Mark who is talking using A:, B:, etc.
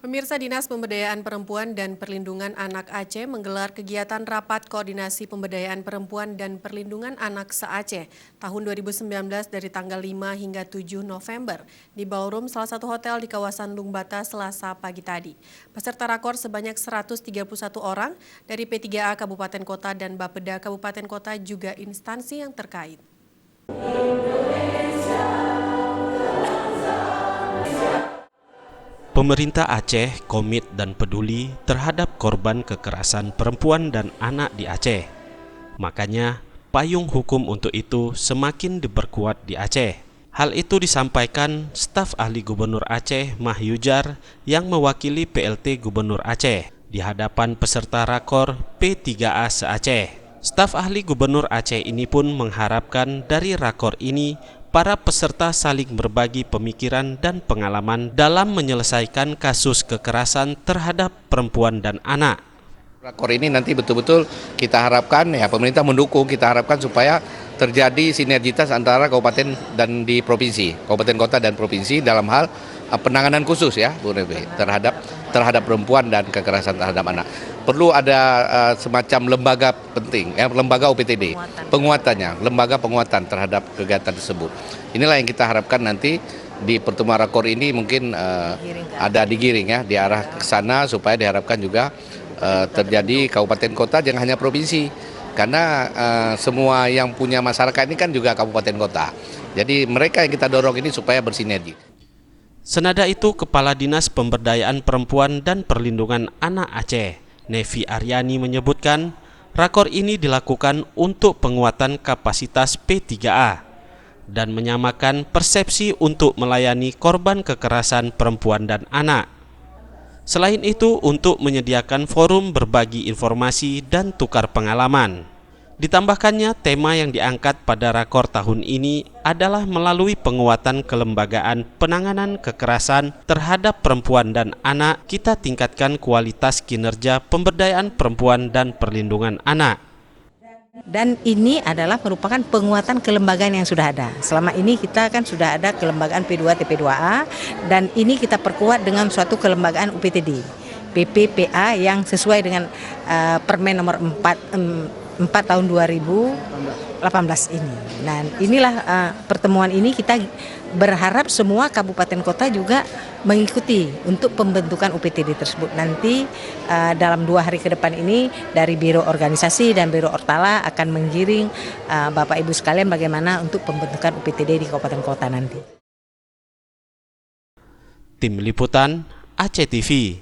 A: Pemirsa, Dinas Pemberdayaan Perempuan dan Perlindungan Anak Aceh menggelar kegiatan Rapat Koordinasi Pemberdayaan Perempuan dan Perlindungan Anak se-Aceh tahun 2019 dari tanggal 5 hingga 7 November di ballroom salah satu hotel di kawasan Lungbata Selasa pagi tadi. Peserta rakor sebanyak 131 orang dari P3A Kabupaten Kota dan Bapeda Kabupaten Kota juga instansi yang terkait.
B: Pemerintah Aceh komit dan peduli terhadap korban kekerasan perempuan dan anak di Aceh. Makanya, payung hukum untuk itu semakin diperkuat di Aceh. Hal itu disampaikan staf ahli Gubernur Aceh Mahyujar yang mewakili PLT Gubernur Aceh di hadapan peserta rakor P3A se-Aceh. Staf ahli Gubernur Aceh ini pun mengharapkan dari rakor ini para peserta saling berbagi pemikiran dan pengalaman dalam menyelesaikan kasus kekerasan terhadap perempuan dan anak.
C: Rakor ini nanti betul-betul kita harapkan ya pemerintah mendukung, kita harapkan supaya terjadi sinergitas antara kabupaten dan di provinsi, kabupaten kota dan provinsi dalam hal penanganan khusus ya Bu Revi terhadap perempuan dan kekerasan terhadap anak. Perlu ada semacam lembaga penting, lembaga UPTD, penguatannya, lembaga penguatan terhadap kegiatan tersebut. Inilah yang kita harapkan nanti di pertemuan rakor ini mungkin ada digiring ya, diarah ke sana supaya diharapkan juga terjadi kabupaten kota jangan hanya provinsi. Karena semua yang punya masyarakat ini kan juga kabupaten kota. Jadi mereka yang kita dorong ini supaya bersinergi.
B: Senada itu, Kepala Dinas Pemberdayaan Perempuan dan Perlindungan Anak Aceh, Nevi Aryani menyebutkan, rakor ini dilakukan untuk penguatan kapasitas P3A dan menyamakan persepsi untuk melayani korban kekerasan perempuan dan anak. Selain itu, untuk menyediakan forum berbagi informasi dan tukar pengalaman. Ditambahkannya, tema yang diangkat pada rakor tahun ini adalah melalui penguatan kelembagaan penanganan kekerasan terhadap perempuan dan anak, kita tingkatkan kualitas kinerja pemberdayaan perempuan dan perlindungan anak.
D: Dan ini adalah merupakan penguatan kelembagaan yang sudah ada. Selama ini kita kan sudah ada kelembagaan P2 TP2A dan ini kita perkuat dengan suatu kelembagaan UPTD, PPPA yang sesuai dengan Permen nomor 4 tahun 2018 ini. Nah, inilah pertemuan ini kita berharap semua kabupaten kota juga mengikuti untuk pembentukan UPTD tersebut. Nanti dalam 2 hari ke depan ini dari Biro Organisasi dan Biro Ortala akan menggiring Bapak Ibu sekalian bagaimana untuk pembentukan UPTD di kabupaten kota nanti.
B: Tim Liputan Aceh TV.